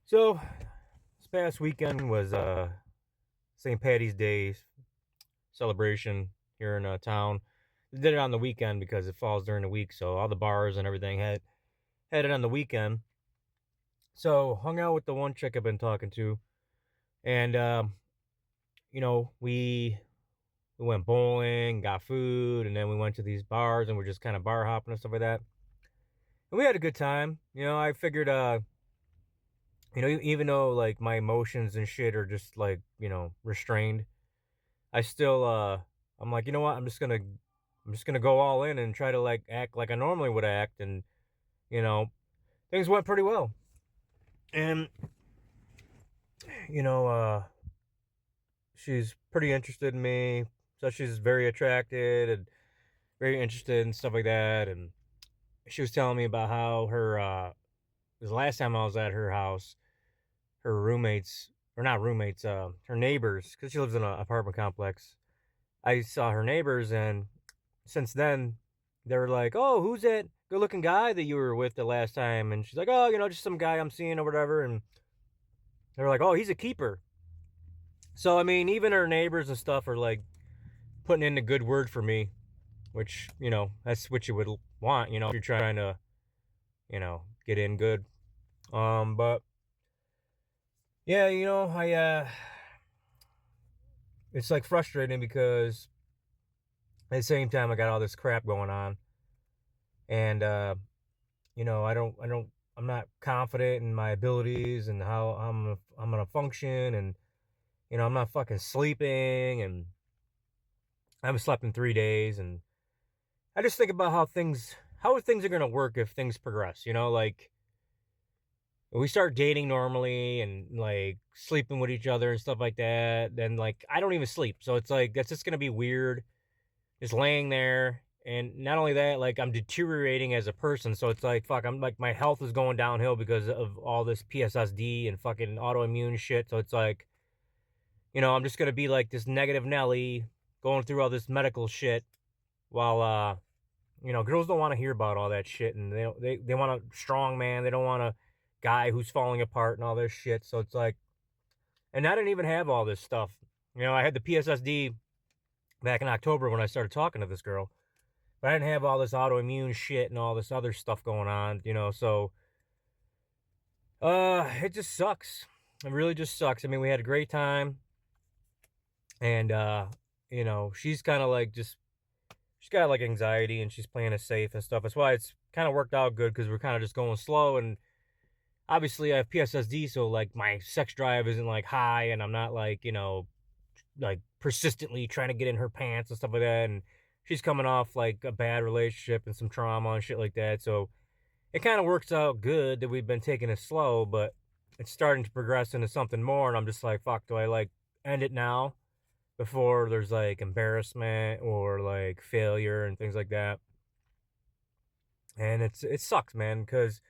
So, this past weekend was St. Patty's Day celebration here in town. They did it on the weekend because it falls during the week, so all the bars and everything had it on the weekend. So, hung out with the one chick I've been talking to, and we went bowling, got food, and then we went to these bars and we're just kind of bar hopping and stuff like that. And we had a good time. I figured even though like my emotions and shit are just like, restrained, I still I'm like, you know what? I'm just gonna go all in and try to like act like I normally would act, and you know, things went pretty well. And you know, she's pretty interested in me, so she's very attracted and very interested and stuff like that. And she was telling me about how her the last time I was at her house, her roommates, or not roommates, her neighbors, because she lives in an apartment complex. I saw her neighbors, and since then, they were like, "Oh, who's that good-looking guy that you were with the last time?" And she's like, "Oh, just some guy I'm seeing or whatever." And they're like, "Oh, he's a keeper." So I mean, even her neighbors and stuff are like putting in a good word for me, which that's what you would want, if you're trying to, get in good. But yeah, it's like frustrating because at the same time I got all this crap going on, and I'm not confident in my abilities and how I'm gonna function, and I'm not fucking sleeping, and I haven't slept in 3 days, and I just think about how things are gonna work if things progress. Like we start dating normally and like sleeping with each other and stuff like that. Then like I don't even sleep, so it's like that's just gonna be weird, just laying there. And not only that, like I'm deteriorating as a person. So it's like, fuck, I'm like, my health is going downhill because of all this PSSD and fucking autoimmune shit. So it's like, I'm just going to be like this negative Nelly going through all this medical shit while, girls don't want to hear about all that shit. And they want a strong man. They don't want a guy who's falling apart and all this shit. So it's like, and I didn't even have all this stuff. I had the PSSD back in October when I started talking to this girl. But I didn't have all this autoimmune shit and all this other stuff going on, so it just sucks. It really just sucks. I mean, we had a great time, and she's kind of like she's got like anxiety and she's playing it safe and stuff. That's why it's kind of worked out good because we're kind of just going slow, and obviously I have PSSD, so like my sex drive isn't like high, and I'm not like, like persistently trying to get in her pants and stuff like that. And she's coming off like a bad relationship and some trauma and shit like that. So it kind of works out good that we've been taking it slow, but it's starting to progress into something more. And I'm just like, fuck, do I like end it now before there's like embarrassment or like failure and things like that? And it sucks, man, because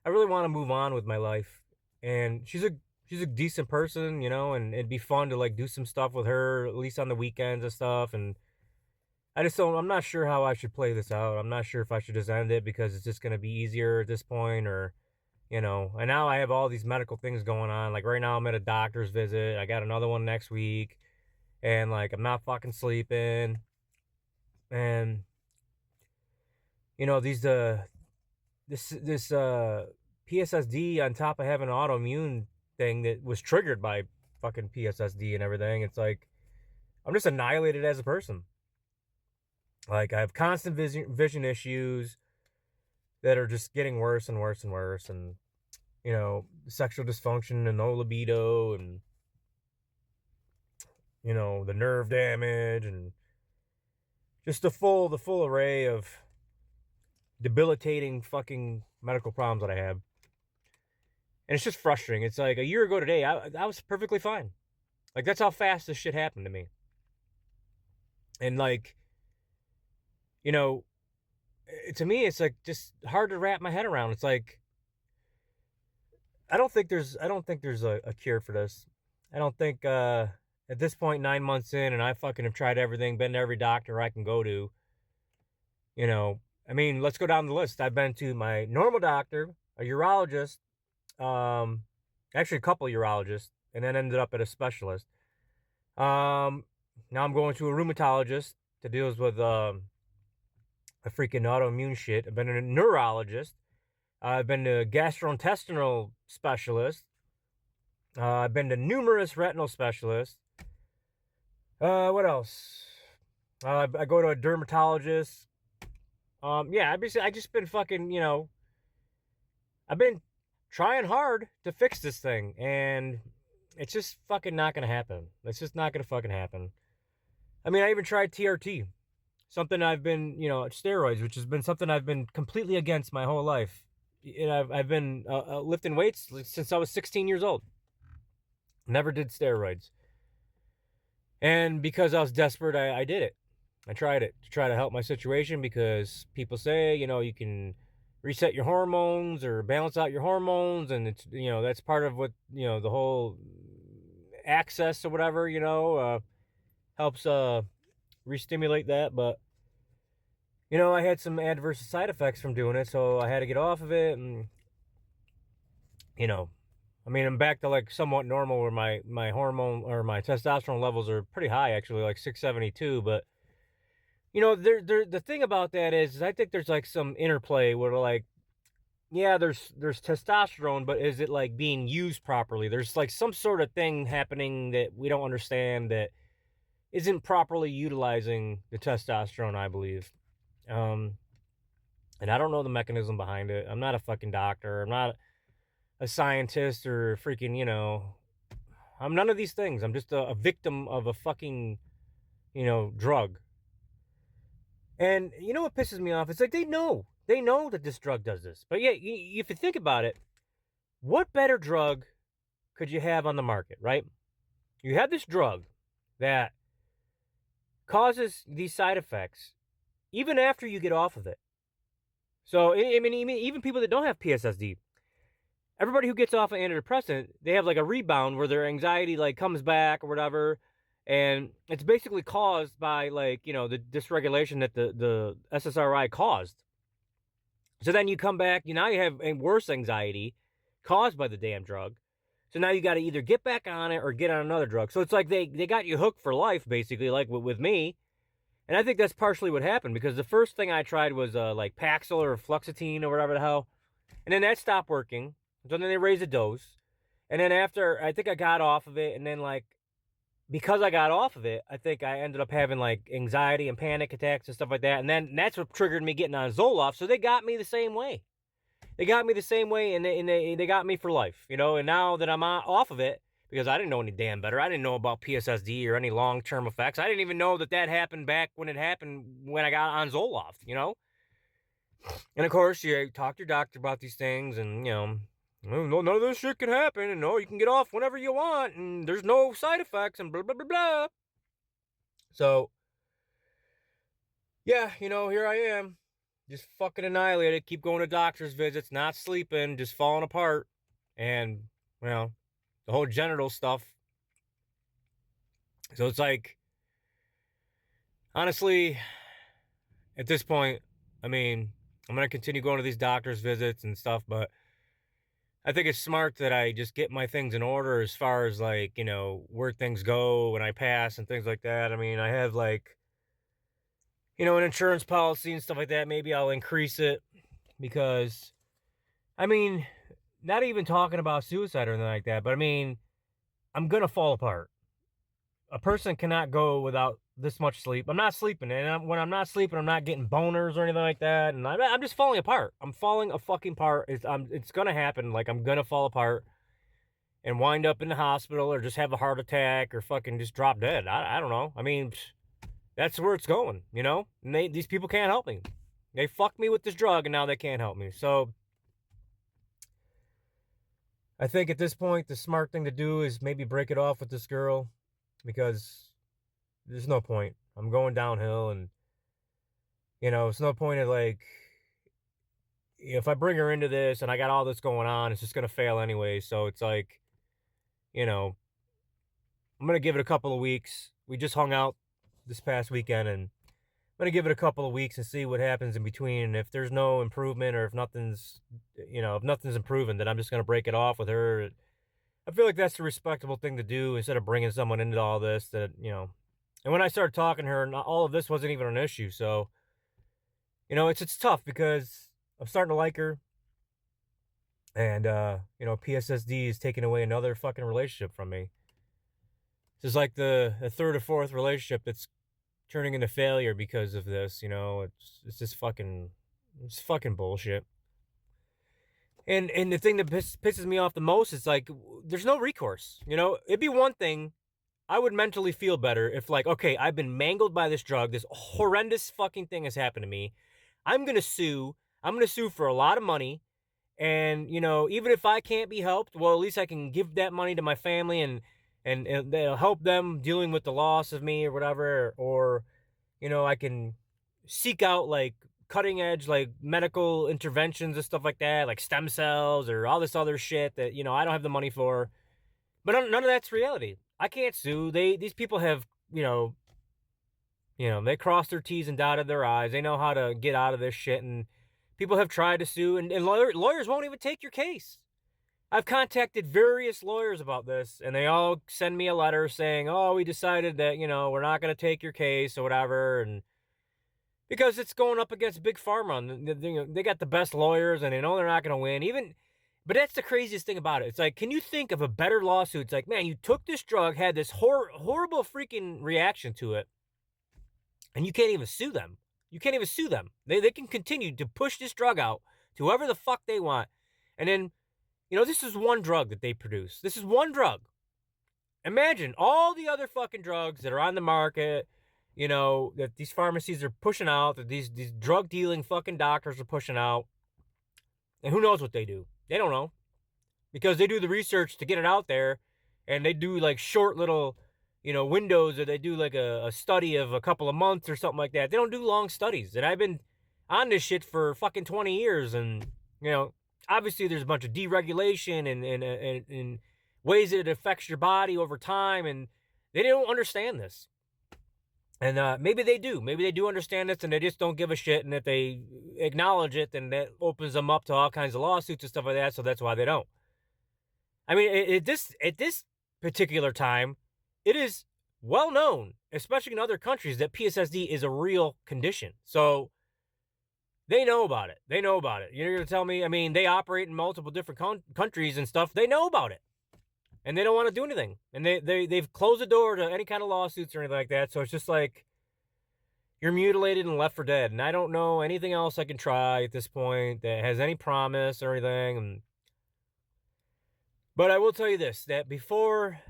I really want to move on with my life. And she's a decent person, and it'd be fun to like do some stuff with her, at least on the weekends and stuff. And I'm not sure how I should play this out. I'm not sure if I should just end it because it's just going to be easier at this point, or, and now I have all these medical things going on. Like right now I'm at a doctor's visit. I got another one next week, and like I'm not fucking sleeping. And, these, this PSSD on top of having an autoimmune thing that was triggered by fucking PSSD and everything. It's like, I'm just annihilated as a person. Like I have constant vision issues that are just getting worse and worse and worse, and sexual dysfunction and no libido, and the nerve damage, and just the full array of debilitating fucking medical problems that I have. And it's just frustrating. It's like a year ago today, I was perfectly fine. Like that's how fast this shit happened to me. And like, you know, to me, it's like just hard to wrap my head around. It's like I don't think there's a cure for this. I don't think at this point, 9 months in, and I fucking have tried everything, been to every doctor I can go to. You know, I mean, let's go down the list. I've been to my normal doctor, a urologist, um, actually a couple urologists, and then ended up at a specialist. Now I'm going to a rheumatologist that deals with a freaking autoimmune shit. I've been a neurologist. I've been to a gastrointestinal specialist. I've been to numerous retinal specialists. What else? I go to a dermatologist. Yeah, I just been fucking, I've been trying hard to fix this thing, and it's just fucking not gonna happen. It's just not gonna fucking happen. I mean, I even tried TRT, something I've been, steroids, which has been something I've been completely against my whole life. And I've been lifting weights since I was 16 years old. Never did steroids. And because I was desperate, I did it. I tried it to try to help my situation because people say, you can reset your hormones or balance out your hormones. And it's, that's part of what, the whole access or whatever, helps re-stimulate that. But, I had some adverse side effects from doing it. So I had to get off of it. And, I mean, I'm back to like somewhat normal where my hormone or my testosterone levels are pretty high, actually, like 672. But the thing about that is I think there's like some interplay where like, yeah, there's testosterone, but is it like being used properly? There's like some sort of thing happening that we don't understand that isn't properly utilizing the testosterone, I believe. Um, and I don't know the mechanism behind it. I'm not a fucking doctor. I'm not a scientist or freaking, I'm none of these things. I'm just a victim of a fucking, drug. And you know what pisses me off? It's like they know that this drug does this. But yeah, if you think about it, what better drug could you have on the market, right? You have this drug that causes these side effects even after you get off of it. So, I mean, even people that don't have PSSD, everybody who gets off an antidepressant, they have like a rebound where their anxiety like comes back or whatever. And it's basically caused by like, the dysregulation that the SSRI caused. So then you come back, now you have a worse anxiety caused by the damn drug. So now you got to either get back on it or get on another drug. So it's like they got you hooked for life, basically, like with me. And I think that's partially what happened because the first thing I tried was like Paxil or Fluoxetine or whatever the hell. And then that stopped working. So then they raised the dose. And then after, I think I got off of it. And then like, because I got off of it, I think I ended up having like anxiety and panic attacks and stuff like that. And then that's what triggered me getting on Zoloft. So they got me the same way. They got me the same way, and they got me for life, And now that I'm off of it, because I didn't know any damn better, I didn't know about PSSD or any long-term effects. I didn't even know that happened back when it happened when I got on Zoloft, And of course, you talk to your doctor about these things, and no, none of this shit can happen, and no, you can get off whenever you want, and there's no side effects, and blah blah blah blah. So, yeah, here I am. Just fucking annihilated. Keep going to doctor's visits, not sleeping, just falling apart. And, the whole genital stuff. So it's like, honestly, at this point, I mean, I'm going to continue going to these doctor's visits and stuff, but I think it's smart that I just get my things in order as far as like, where things go when I pass and things like that. I mean, I have like, an insurance policy and stuff like that. Maybe I'll increase it because, I mean, not even talking about suicide or anything like that, but I mean, I'm going to fall apart. A person cannot go without this much sleep. I'm not sleeping. And when I'm not sleeping, I'm not getting boners or anything like that. And I'm just falling apart. I'm falling a fucking apart. It's going to happen. Like, I'm going to fall apart and wind up in the hospital or just have a heart attack or fucking just drop dead. I don't know. I mean, that's where it's going, And these people can't help me. They fucked me with this drug and now they can't help me. So I think at this point, the smart thing to do is maybe break it off with this girl because there's no point. I'm going downhill and, it's no point of like, if I bring her into this and I got all this going on, it's just going to fail anyway. So it's like, I'm I'm gonna give it a couple of weeks. We just hung out this past weekend, and I'm gonna give it a couple of weeks and see what happens in between. And if there's no improvement, or if nothing's, if nothing's improving, then I'm just gonna break it off with her. I feel like that's the respectable thing to do instead of bringing someone into all this. And when I started talking to her, all of this wasn't even an issue. So, it's tough because I'm starting to like her, and PSSD is taking away another fucking relationship from me. This is like the third or fourth relationship that's turning into failure because of this. It's just fucking bullshit. And the thing that pisses me off the most is like there's no recourse. It'd be one thing. I would mentally feel better if, like, okay, I've been mangled by this drug. This horrendous fucking thing has happened to me. I'm gonna sue. I'm gonna sue for a lot of money. And even if I can't be helped, well, at least I can give that money to my family, and they'll help them dealing with the loss of me or whatever. Or I can seek out like cutting edge like medical interventions and stuff like that, like stem cells or all this other shit that I don't have the money for. But none of that's reality. I can't sue. These people have they crossed their T's and dotted their I's. They know how to get out of this shit, and people have tried to sue, and lawyers won't even take your case. I've contacted various lawyers about this, and they all send me a letter saying, "Oh, we decided that we're not going to take your case or whatever," and because it's going up against Big Pharma, and they got the best lawyers, and they know they're not going to win. But that's the craziest thing about it. It's like, can you think of a better lawsuit? It's like, man, you took this drug, had this horrible freaking reaction to it, and you can't even sue them. You can't even sue them. They can continue to push this drug out to whoever the fuck they want. And then, this is one drug that they produce. This is one drug. Imagine all the other fucking drugs that are on the market, that these pharmacies are pushing out, that these drug dealing fucking doctors are pushing out. And who knows what they do? They don't know. Because they do the research to get it out there, and they do like short little, windows, or they do like a study of a couple of months or something like that. They don't do long studies. And I've been on this shit for fucking 20 years. And, obviously there's a bunch of deregulation and ways that it affects your body over time. And they don't understand this. And maybe they do. Maybe they do understand this, and they just don't give a shit. And if they acknowledge it, then that opens them up to all kinds of lawsuits and stuff like that. So that's why they don't. I mean, at this particular time, it is well known, especially in other countries, that PSSD is a real condition. So they know about it. They know about it. You're going to tell me, I mean, they operate in multiple different countries and stuff. They know about it. And they don't want to do anything. And they've closed the door to any kind of lawsuits or anything like that. So it's just like you're mutilated and left for dead. And I don't know anything else I can try at this point that has any promise or anything. But I will tell you this, that before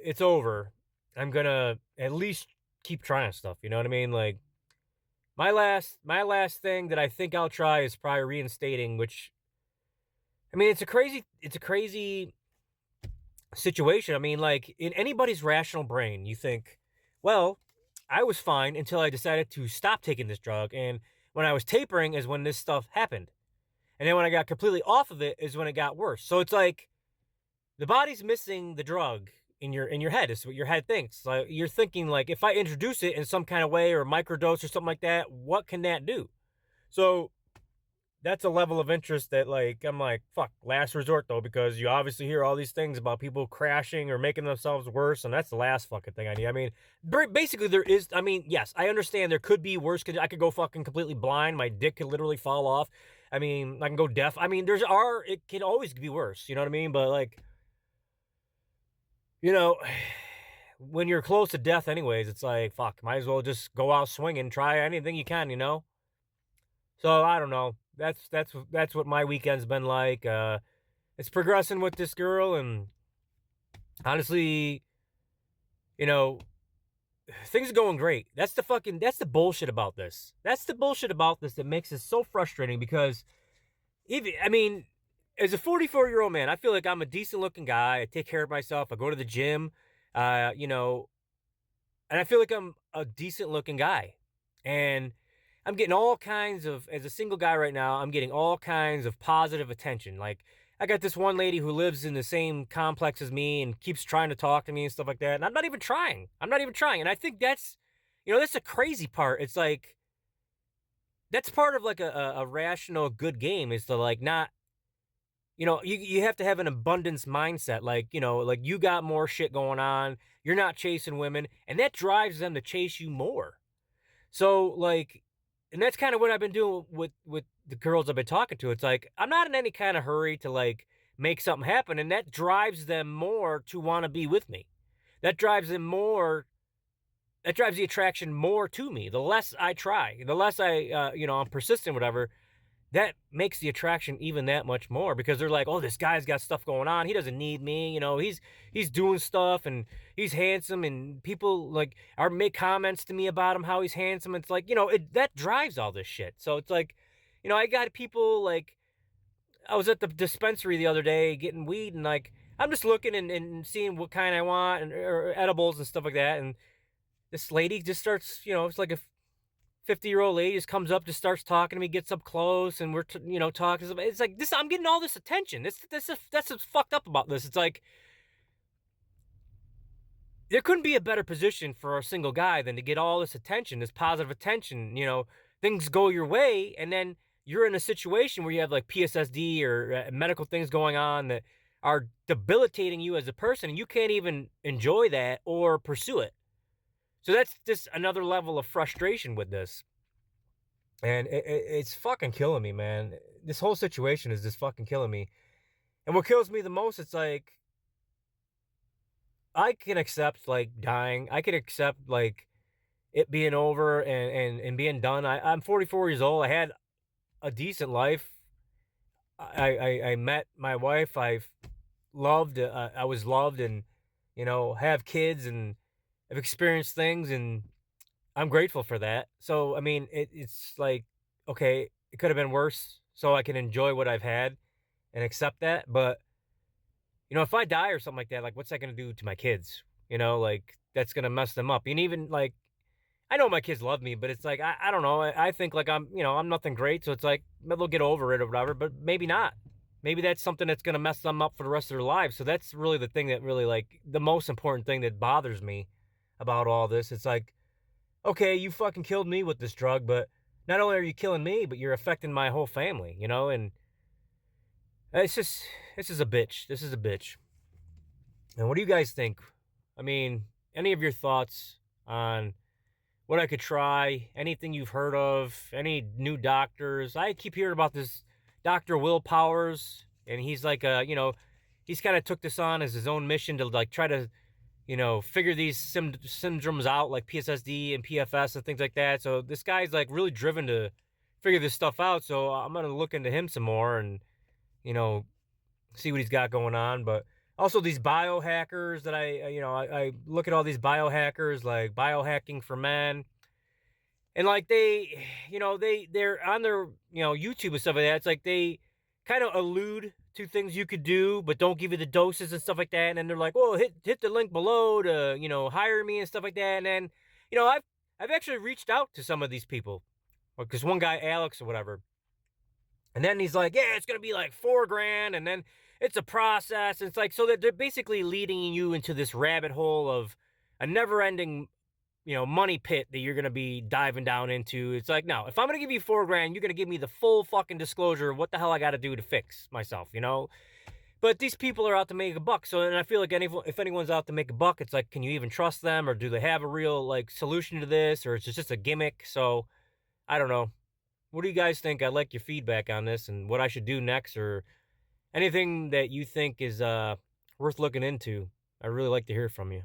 it's over, I'm going to at least keep trying stuff. You know what I mean? Like my last thing that I think I'll try is probably reinstating, which, I mean, it's a crazy situation. I mean, like in anybody's rational brain, you think, well, I was fine until I decided to stop taking this drug. And when I was tapering is when this stuff happened. And then when I got completely off of it is when it got worse. So it's like the body's missing the drug in your head. It's what your head thinks. Like you're thinking, like, if I introduce it in some kind of way or microdose or something like that, what can that do? So that's a level of interest that, like, I'm like, fuck, last resort though, because you obviously hear all these things about people crashing or making themselves worse, and that's the last fucking thing I need. I mean, basically there is, I mean, yes, I understand there could be worse. I could go fucking completely blind. My dick could literally fall off. I mean, I can go deaf. I mean, it can always be worse. You know what I mean? But like, when you're close to death anyways, it's like, fuck, might as well just go out swinging, try anything you can, So I don't know. That's what my weekend's been like. It's progressing with this girl, and honestly, things are going great. That's the bullshit about this. That's the bullshit about this that makes it so frustrating, because as a 44-year-old man, I feel like I'm a decent looking guy. I take care of myself. I go to the gym, and I feel like I'm a decent looking guy. And I'm getting all kinds of, as a single guy right now, I'm getting all kinds of positive attention. Like, I got this one lady who lives in the same complex as me and keeps trying to talk to me and stuff like that. And I'm not even trying. I'm not even trying. And I think that's, that's the crazy part. It's like, that's part of like a rational good game is to like not, you have to have an abundance mindset. Like, like you got more shit going on. You're not chasing women. And that drives them to chase you more. So like, and that's kind of what I've been doing with the girls I've been talking to. It's like I'm not in any kind of hurry to like make something happen, and that drives them more to want to be with me. That drives them more. That drives the attraction more to me. The less I try, the less I'm persistent, whatever. That makes the attraction even that much more because they're like, oh, this guy's got stuff going on. He doesn't need me. He's doing stuff and he's handsome and people like are make comments to me about him, how he's handsome. It's like, that drives all this shit. So it's like, I got people like, I was at the dispensary the other day getting weed and like, I'm just looking and seeing what kind I want and or edibles and stuff like that. And this lady just starts, it's like a 50-year-old lady just comes up, just starts talking to me, gets up close, and we're talking. It's like this. I'm getting all this attention. That's what's fucked up about this. It's like there couldn't be a better position for a single guy than to get all this attention, this positive attention. Things go your way, and then you're in a situation where you have like PSSD or medical things going on that are debilitating you as a person, and you can't even enjoy that or pursue it. So that's just another level of frustration with this. And it's fucking killing me, man. This whole situation is just fucking killing me. And what kills me the most, it's like, I can accept, like, dying. I can accept, like, it being over and being done. I'm 44 years old. I had a decent life. I met my wife. I've loved. I was loved and, have kids and I've experienced things and I'm grateful for that. So, I mean, it's like, okay, it could have been worse. So I can enjoy what I've had and accept that. But, if I die or something like that, like, what's that going to do to my kids? Like, that's going to mess them up. And even, like, I know my kids love me, but it's like, I don't know. I think, like, I'm nothing great. So it's like, they'll get over it or whatever, but maybe not. Maybe that's something that's going to mess them up for the rest of their lives. So that's really the thing that really, like, the most important thing that bothers me about all this. It's like, okay, you fucking killed me with this drug, but not only are you killing me, but you're affecting my whole family, and this is a bitch. This is a bitch. And what do you guys think? I mean, any of your thoughts on what I could try, anything you've heard of, any new doctors? I keep hearing about this Dr. Will Powers, and he's like, he's kind of took this on as his own mission to like try to figure these syndromes out like PSSD and PFS and things like that. So this guy's like really driven to figure this stuff out. So I'm going to look into him some more and, see what he's got going on. But also these biohackers that I look at all these biohackers like Biohacking for Men. And like they're on their, YouTube and stuff like that. It's like they kind of allude to things you could do, but don't give you the doses and stuff like that. And then they're like, "Oh, hit the link below to hire me and stuff like that." And then, I've actually reached out to some of these people, because one guy, Alex or whatever, and then he's like, "Yeah, it's gonna be like $4,000, and then it's a process." And it's like, so that they're basically leading you into this rabbit hole of a never-ending money pit that you're going to be diving down into. It's like, no, if I'm going to give you $4,000, you're going to give me the full fucking disclosure of what the hell I got to do to fix myself, But these people are out to make a buck. So, and I feel like if anyone's out to make a buck, it's like, can you even trust them? Or do they have a real, like, solution to this? Or it's just a gimmick? So, I don't know. What do you guys think? I'd like your feedback on this and what I should do next, or anything that you think is worth looking into. I'd really like to hear from you.